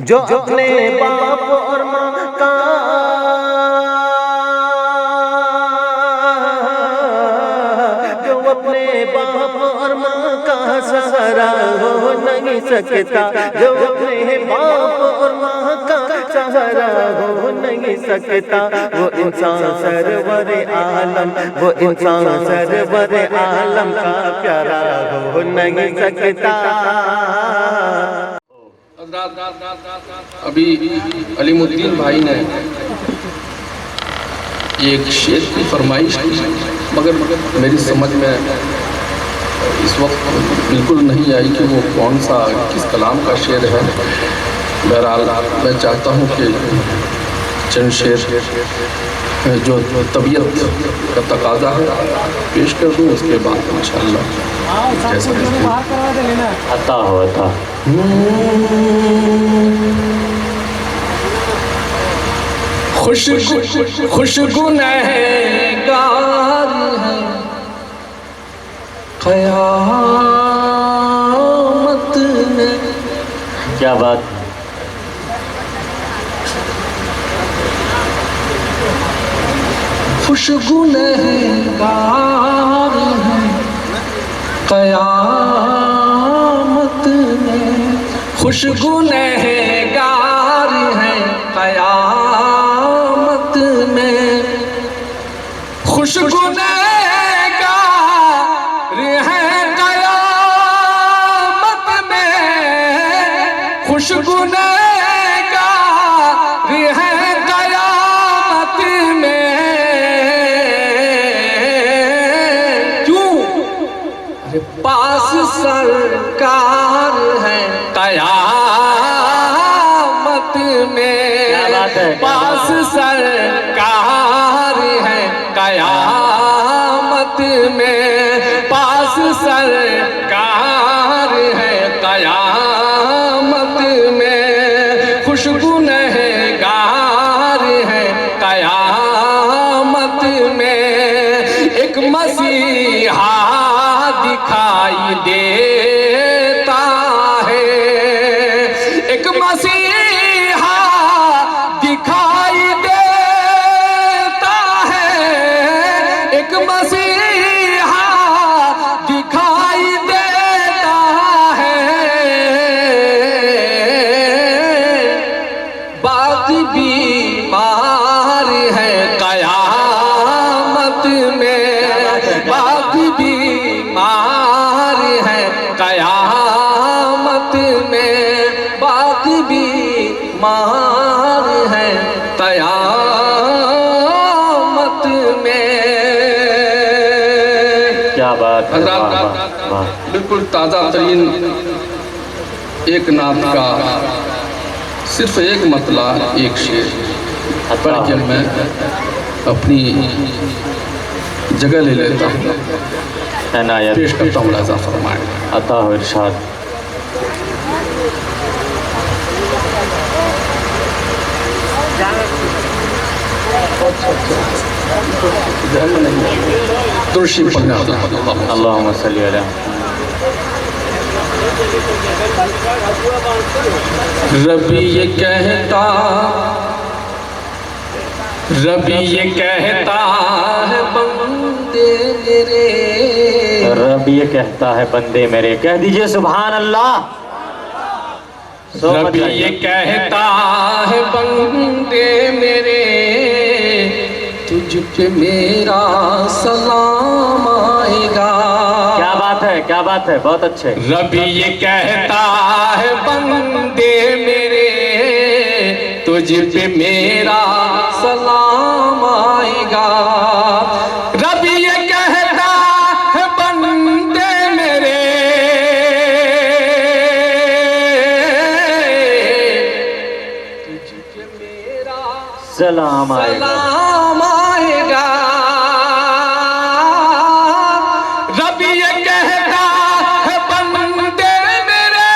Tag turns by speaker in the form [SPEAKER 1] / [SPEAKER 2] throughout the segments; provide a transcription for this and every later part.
[SPEAKER 1] जो अपने बाप और माँ का जो अपने बाप और माँ का सहारा हो नहीं सकता, जो अपने बाप और माँ का सहारा हो नहीं सकता, वो इंसान सरवर आलम, वो इंसान सरवर आलम का प्यारा हो नहीं सकता।
[SPEAKER 2] अभी अलीमुद्दीन भाई ने एक शेर की फरमाइश की, मगर मेरी समझ में इस वक्त बिल्कुल नहीं आई कि वो कौन सा किस कलाम का शेर है। बहरहाल मैं चाहता हूँ कि चंद शेर जो तबीयत का तकाजा है पेश कर दूँ, उसके बाद इंशाअल्लाह
[SPEAKER 3] अता हो अता।
[SPEAKER 2] खुशगुनहगार है क़यामत में।
[SPEAKER 3] क्या बात।
[SPEAKER 2] खुशगुनहगार है क़यामत में, खुशगुनहगार है क़यामत में, खुशगुनहगार है क़यामत में, खुशगुनहगार है क़यामत में। क्यों? अरे पास सरकार है क़यामत में, पास सरकार है क़यामत में, पास सरकार है क़यामत में, खुशगुनहगार है क़यामत में। एक मसीहा दिखाई देता है, एक मसीहा दिखाई देता है, एक मसीहा दिखाई देता है। बात बीमार है क़यामत में, बात बीमार है क़यामत में, बात बीमार है क़यामत में।
[SPEAKER 3] क्या बात है।
[SPEAKER 2] बिल्कुल ताज़ा तरीन एक नात का सिर्फ एक मतला, एक शेर पढ़ के मैं अपनी जगह ले लेता हूँ, पेश करता हूँ। लाज़ा फरमाए
[SPEAKER 3] अता हो इरशाद।
[SPEAKER 2] तुर्शी पढ़ना।
[SPEAKER 3] अल्लाहुम्मा सल्ली अला।
[SPEAKER 2] रबी ये कहता, रबी ये कहता है बंदे मेरे,
[SPEAKER 3] रब ये कहता है बंदे मेरे। कह दीजिए सुभान अल्लाह।
[SPEAKER 2] रबी ये कहता है बंदे मेरे, तुझ पे मेरा सलाम आएगा।
[SPEAKER 3] क्या बात है, क्या बात है, बहुत अच्छे।
[SPEAKER 2] रबी ये कहता है बंदे मेरे, तुझ पे मेरा सलाम आएगा। रबी ये कहता है बंदे मेरे, तुझ पे मेरा
[SPEAKER 3] सलाम आएगा।
[SPEAKER 2] सलाम आएगा। रबी ये कहता है बंदे मेरे,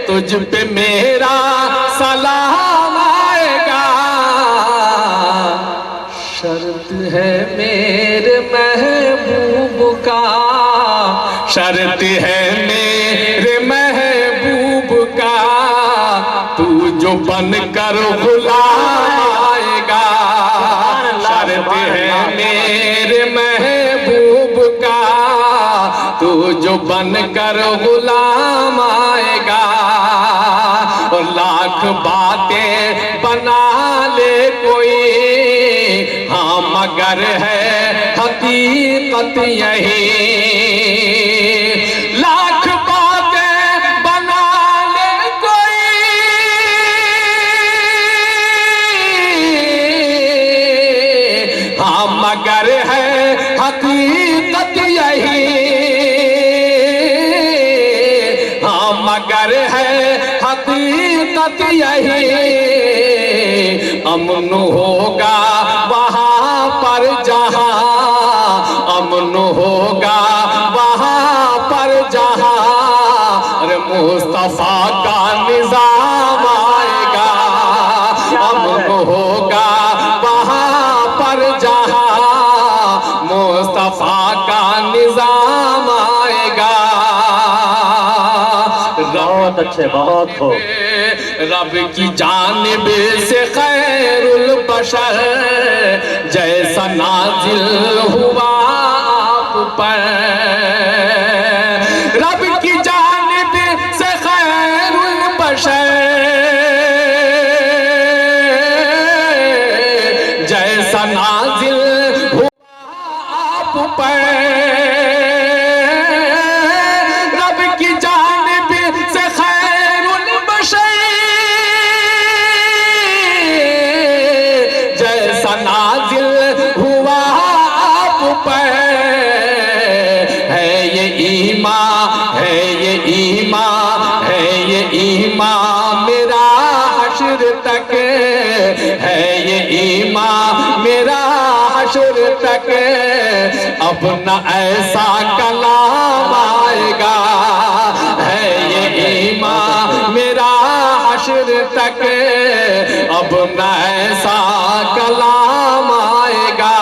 [SPEAKER 2] तुझ पे मेरा सलाम आएगा। शर्त है मेरे महबूब का, शर्त है मेरे महबूब का, तू जो बन कर गुलाम आएगा। शर्त है मेरे महबूब का, तू जो बन कर गुलाम आएगा। और लाख बातें बना ले कोई, हाँ मगर है हकीकत यही। लाख बातें बना ले कोई, हाँ मगर है हकीकत यही। हाँ मगर है हकीकत यही। अमन होगा वहाँ पर जहाँ, अमन होगा वहाँ पर जहाँ, अरे मुस्तफा का निजाम आएगा। अमन होगा वहाँ पर जहाँ, मुस्तफा का निजाम आएगा।
[SPEAKER 3] बहुत अच्छे, बहुत खूब।
[SPEAKER 2] रब की जानिब से खैरुल बशर जैसा नाजिल हुआ आप पर। रब की जानिब से खैरुल बशर जैसा नाजिल हुआ आप पर। रब की जानिब से खैरुल बशर जैसा नाजिल हुआ आप पर। है ये ईमान, है ये ईमान, है ये ईमान मेरा हश्र तक। है ये ईमान मेरा हश्र तक। अब न ऐसा कलाम आएगा। है ये ईमान मेरा हश्र तक। अब न ऐसा कलाम आएगा।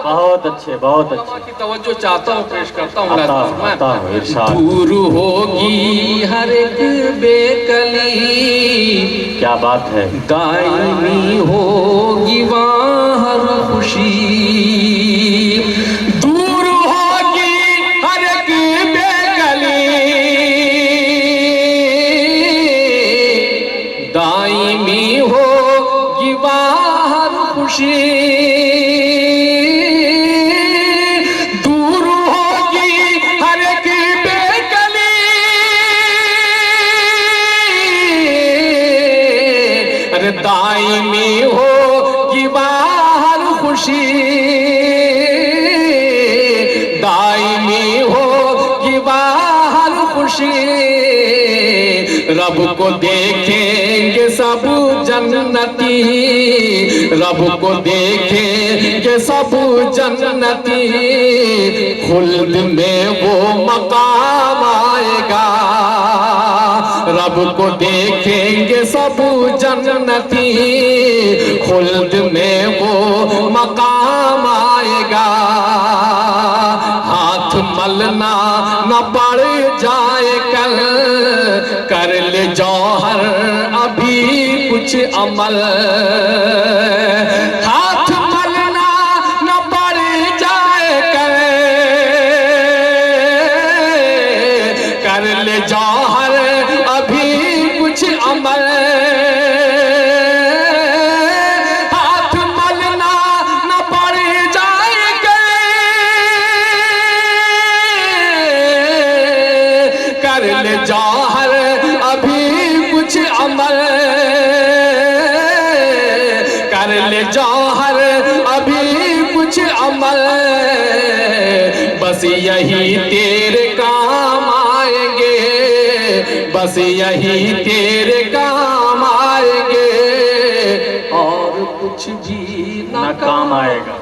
[SPEAKER 3] बहुत अच्छे, बहुत अच्छे।
[SPEAKER 2] की तवज्जो चाहता हूँ, पेश करता हूँ।
[SPEAKER 3] आता हूँ, इरशाद।
[SPEAKER 2] दूर होगी हर एक बेकली,
[SPEAKER 3] क्या बात है।
[SPEAKER 2] दायमी होगी वहाँ हर खुशी। दूर होगी हर एक बेकली, दायमी होगी वहाँ हर खुशी। दूर होगी हर एक बेकली, अरे दायमी होगी बाहर खुशी। दायमी होगी बाहर खुशी। रब को देखेंगे सब जन्नती, रब को देखेंगे सब जन्नती। खुल्द में वो मकाम आएगा। रब को देखेंगे सब जन्नती। खुल्द में वो मकाम आएगा। हाथ मलना न पड़ जाए कल, कर ले जौहर अभी कुछ अमल। हाथ मलना न पड़ जाए कर ले जौहर अभी कुछ अमल। हाथ मलना न पड़ जाए कर ले जौहर अभी कुछ अमल। कर ले जौहर अभी कुछ अमल। बस यही तेरे काम आएंगे, बस यही तेरे काम आएंगे। और कुछ भी
[SPEAKER 3] ना काम आएगा।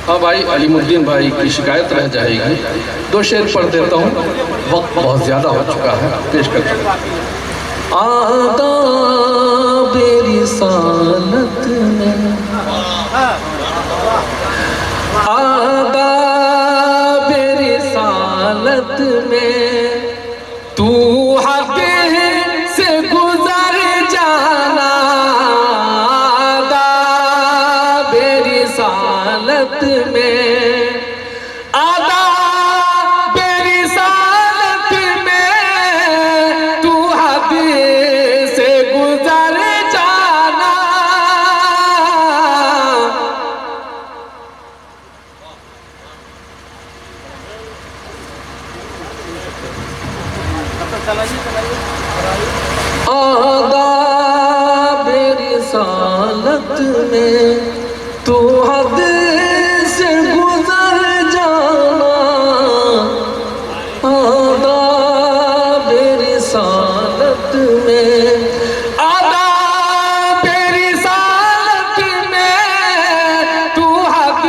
[SPEAKER 2] हाँ भाई, अलीमुद्दीन भाई की शिकायत रह जाएगी। दो शेर पढ़ देता हूँ, वक्त बहुत ज़्यादा हो चुका है, पेश करता हूँ। आदाब रिसालत में आदा बेरिसालत में तू हद से गुजर जाना। आदा बेरिसालत में तू हद से गुजर जाना। आदा बेरिसालत में, आदा बेरिसालत में तू हद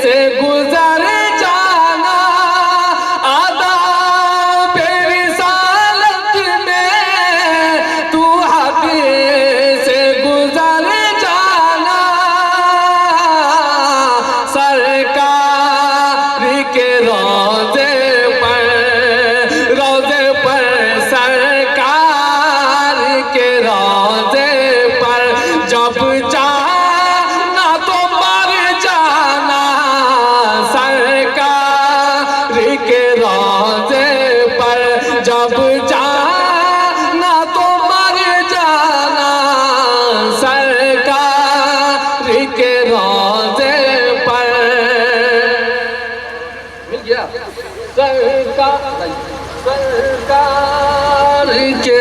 [SPEAKER 2] से गुजर जाना। आदा बेरिसालत में तू हद से गुजर जाना। सरकार के रोज़े पर सरकार के रोज़े पर जब जाना तो मर जाना। सरकार के रोज़े पर जब जाना तो मर जाना। सरकार के रोज़े पर मिल गया। सरकार के